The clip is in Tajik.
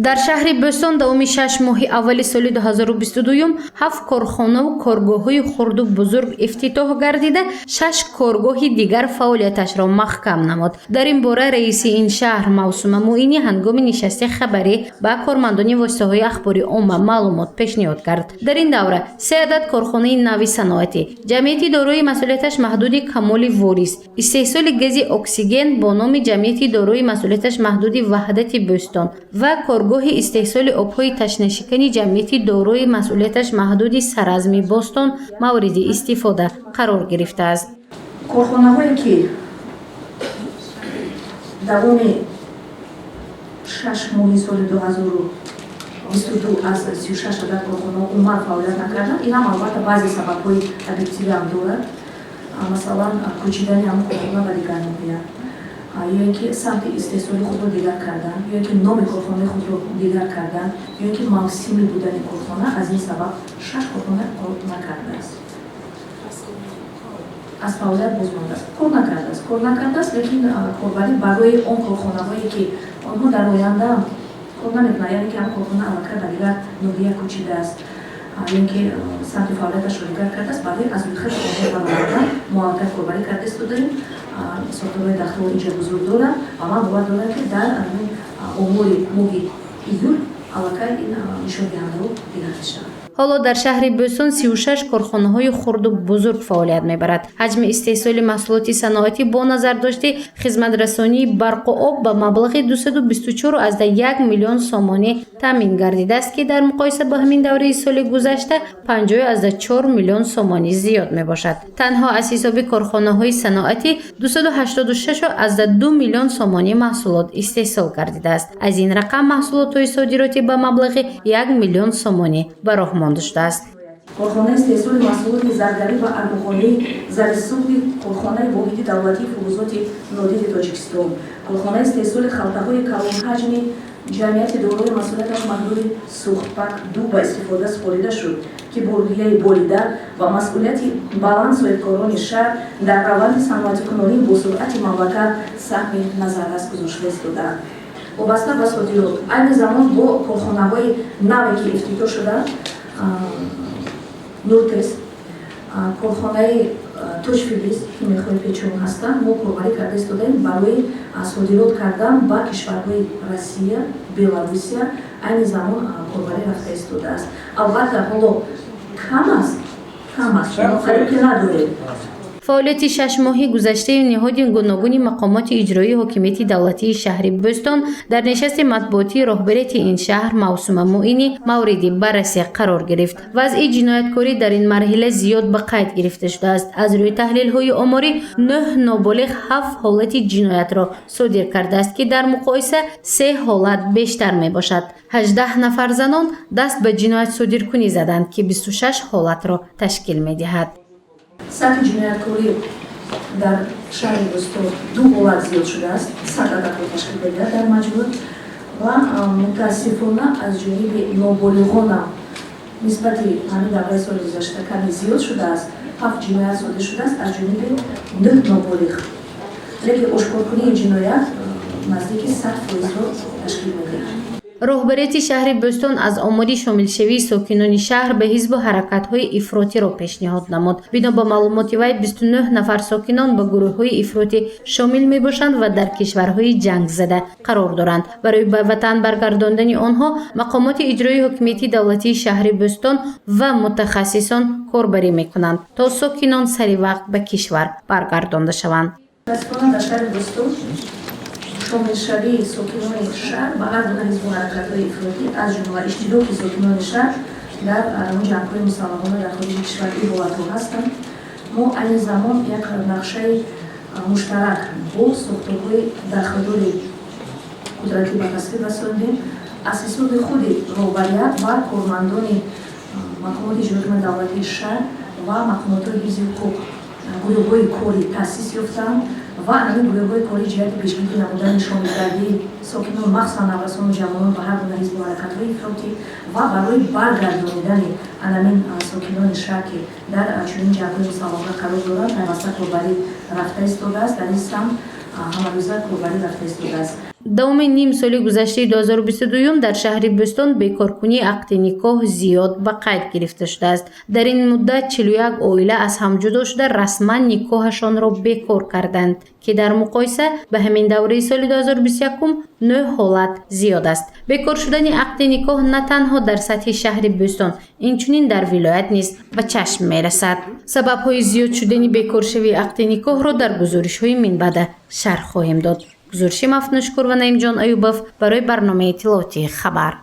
дар шаҳри Бӯстон давоми 6 моҳи аввали соли 2022 7 корхонаву коргоҳҳои хурду бузург ифтитоҳ гардида 6 коргоҳи дигар фаъолияташро маҳкам намуд. Дар ин бора раиси ин шаҳр Мавсума Муинӣ ҳангоми нишасти хабарӣ ба кормандони воситаҳои ахбори умма маълумот пешниҳод кард. Дар ин давра 3 адад корхонаи нави саноатӣ, ҷамъияти дорои масъулияташ маҳдуди Камоли Ворис, истеҳсоли гази оксиген бо номи ҷамъияти дорои масъулияташ маҳдуди Ваҳдати Бӯстон ва коргоҳи истеҳсоли обҳои ташнашикани ҷамъияти дорои масъулияташ маҳдуди Саразми Бостон мавриди истифода қарор гирифтааст. Корхонаҳое ки давоми 6 моҳи соли 2022 аз 36 адад корхонаҳо умуман фаъолият накарданд. Ин ҳам албатта баъзе сабабҳои объективӣ ҳам дорад. Масалан, кӯчидани ҳамон корхона ба дигар ноҳия, ё ин ки самти истеҳсоли худро дигар кардан, ё ин ки номи корхонаи худро дигар кардан, ё ин ки мавсими будани корхона аз ин сабаб 6 корхона кор накардааст. Аз фаъолият боз мондааст. Кор накардааст, лекин корбарӣ барои он корхонаҳое ки онҳо дар оянда кор наметавонанд, яъне ки ҳамон корхона аллакай ба дигар ноҳия кӯчидааст, ё ин ки самти фаъолияташро дигар кардааст, барои аз рӯйхати онҳо баромадан мо аллакай корбарӣ карда истодаем. Сохторҳои дахтҳо инҷа бузург доранд ва ман бовар дорам, ки дар омори моҳи июл аллакай ин нишондиҳандаҳо дигар мешаванд. ҳоло дар шаҳри Бӯстон 36 корхонаҳои хурду бузург фаъолият мебарад. ҳаҷми истеҳсоли маҳсулоти саноатӣ бо назардошти хизматрасонии барқу об ба маблағи 224,1 миллион сомонӣ таъмин гардидааст, ки дар муқоиса ба ҳамин давраи соли гузашта 50,4 миллион сомонӣ зиёд мебошад. танҳо аз ҳисоби корхонаҳои саноатӣ 286,2 миллион сомонӣ маҳсулот истеҳсол гардидааст. аз ин рақам маҳсулотҳои содиротӣ ба маблағи 1 миллион сомонӣ ба роҳ монда шудааст. корхонаи истеҳсоли маҳсулоти заргарӣ ва арбухонии зарисуҳи корхонаи воҳиди давлатии фурӯзоти нодири Тоҷикистон, корхонаи истеҳсоли халтаҳои калонҳаҷми ҷамъияти дорои масъулияташ маҳдуди Сухтпак 2 ба истифода супорида шуд, ки бо рӯҳияи болида ва масъулияти баланд соҳибкорони шаҳр дар раванди саноатикунонии босуръати мамлакат саҳми назаррас гузошта истодаанд. вобаста ба содирот айни замон бо корхонаҳои наве ки ифтитоҳ шуданд, Нуртест, корхонаи Тӯҷфилис химияхои печон ҳастанд, мо корбарӣ карда истодаем барои содирот кардан ба кишварҳои Россия, Беларусия айни замон корбарӣ рафта истодааст. Албатта ҳоло кам аст, қариб ки надорем. фаъолияти 6 моҳи гузаштаи ниҳоди гуногуни мақомоти иҷроии ҳокимияти давлатии шаҳри Бӯстон дар нишасти матбуотии роҳбарияти ин шаҳр Мавсума Муинӣ мавриди баррасӣ қарор гирифт. вазъи ҷинояткорӣ дар ин марҳила зиёд ба қайд гирифта шудааст. аз рӯи таҳлилҳои оморӣ 9 ноболиғ 7 ҳолати ҷиноятро содир кардааст, ки дар муқоиса 3 ҳолат бештар мебошад. 18 нафар занон даст ба ҷиноят содиркунӣ заданд, ки 26 ҳолатро ташкил медиҳад. сатҳи ҷинояткорӣ дар шаҳри Бӯстон 2 ҳолат зиёд шудааст, 100 ададро ташкил медиҳад дар маҷмӯъ ва мутаассифона аз ҷониби ноболиғонам нисбати ҳамин давраи соли гузашта каме зиёд шудааст. 7 ҷиноят содир шудааст аз ҷониби 9 ноболиғ, лекин ошкоркунии ҷиноят наздики 100%-ро ташкил медиҳад. роҳбарияти шаҳри Бӯстон аз омоди шомилшавии сокинони шаҳр ба ҳизбу ҳаракатҳои ифротиро пешниҳод намуд. бино ба маълумоти вай 29 нафар сокинон ба гурӯҳҳои ифротӣ шомил мебошанд ва дар кишварҳои ҷангзада қарор доранд. барои ба ватан баргардондани онҳо мақомоти иҷроии ҳокимияти давлатии шаҳри Бӯстон ва мутахассисон корбарӣ мекунанд, то сокинон сари вақт ба кишвар баргардонда шаванд. шомилшавии сокинони шаҳр ба ҳар гуна ҳизбу ҳаракатҳои ифротӣ аз ҷумла иштироки сокинони шаҳр дар ҷангҳои мусалламона дар хориҷи кишвар ин ҳолатҳо ҳастанд. мо айни замон як нақшаи муштарак бо сохторҳои дархадори қудратӣ ба тасвир расондем. аз ҳисоби худи роҳбарият ва кормандони мақомоти иҷроии давлатии шаҳр ва мақомотҳои ҳифзи ҳуқуқ гурӯҳҳои кори таъсис ёфтанд ва ҳамин гурӯҳҳои кори ҷиҳати пешгирӣ намудани шомилгардии сокинон махсусан наврасону ҷавонон ба ҳар гуна ҳизбу ҳаракатҳои ифротӣ ва барои баргардонидани анамин сокинони шаҳр ки дар чунин ҷангҳои мусалламона қарор доранд пайваста корбарӣ рафта истодааст. дар ин самт ҳамарӯза корбарӣ рафта истодааст. давоми ним соли гузаштаи 2022 дар шаҳри Бӯстон бекоркунии ақди никоҳ зиёд ба қайд гирифта шудааст. Дар ин муддат 41 оила аз ҳам ҷудо шуда расман никоҳашонро бекор карданд, ки дар муқоиса ба ҳамин давраи соли 2021 9 ҳолат зиёд аст. Бекор шудани ақди никоҳ на танҳо дар сатҳи шаҳри Бӯстон, инчунин дар вилоят низ ба чашм мерасад. Сабабҳои зиёд шудани бекоршавии ақди никоҳро дар гузоришҳои минбаъда шарҳ хоҳем дод. гузориши Мафнушкур ва Наимҷон Аюбов барои барномаи иттилоотии хабар.